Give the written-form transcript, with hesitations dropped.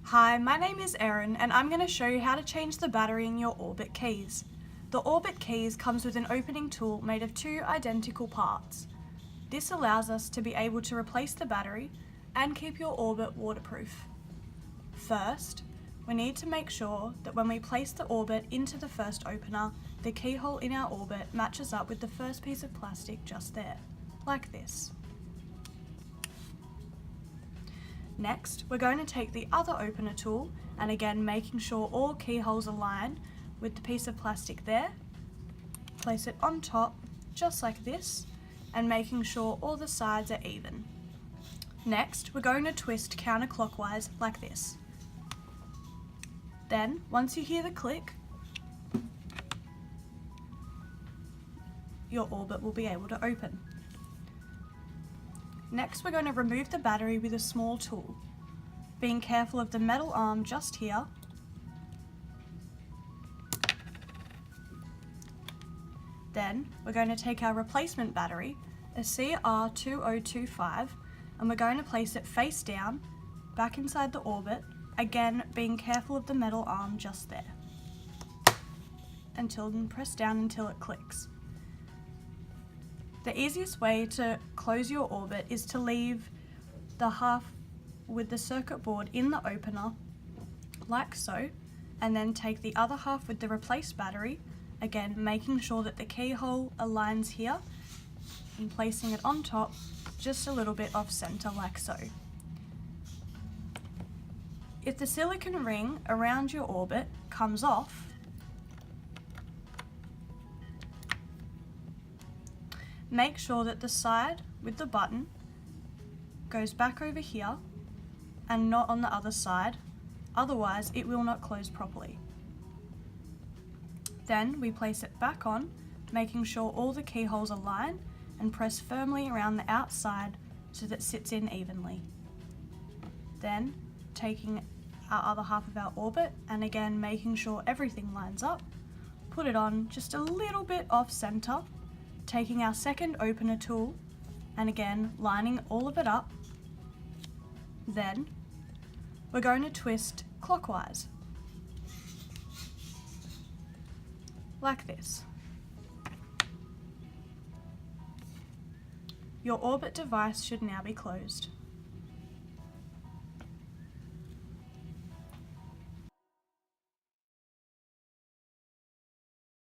Hi, my name is Erin and I'm going to show you how to change the battery in your orbit keys. The orbit keys comes with an opening tool made of two identical parts. This allows us to be able to replace the battery and keep your orbit waterproof. First, we need to make sure that when we place the orbit into the first opener, the keyhole in our orbit matches up with the first piece of plastic just there, like this. Next, we're going to take the other opener tool and again making sure all keyholes align with the piece of plastic there. Place it on top, just like this, and making sure all the sides are even. Next, we're going to twist counterclockwise like this. Then, once you hear the click, your orbit will be able to open. Next, we're going to remove the battery with a small tool, being careful of the metal arm just here. Then, we're going to take our replacement battery, a CR2025, and we're going to place it face down, back inside the orbit, again being careful of the metal arm just there, and press down until it clicks. The easiest way to close your orbit is to leave the half with the circuit board in the opener, like so, and then take the other half with the replaced battery, again making sure that the keyhole aligns here, and placing it on top just a little bit off center like so. If the silicone ring around your orbit comes off, make sure that the side with the button goes back over here and not on the other side, otherwise it will not close properly. Then we place it back on, making sure all the keyholes align, and press firmly around the outside so that it sits in evenly. Then taking our other half of our orbit and again making sure everything lines up, put it on just a little bit off center, taking our second opener tool and again lining all of it up. Then we're going to twist clockwise, like this. Your orbit device should now be closed.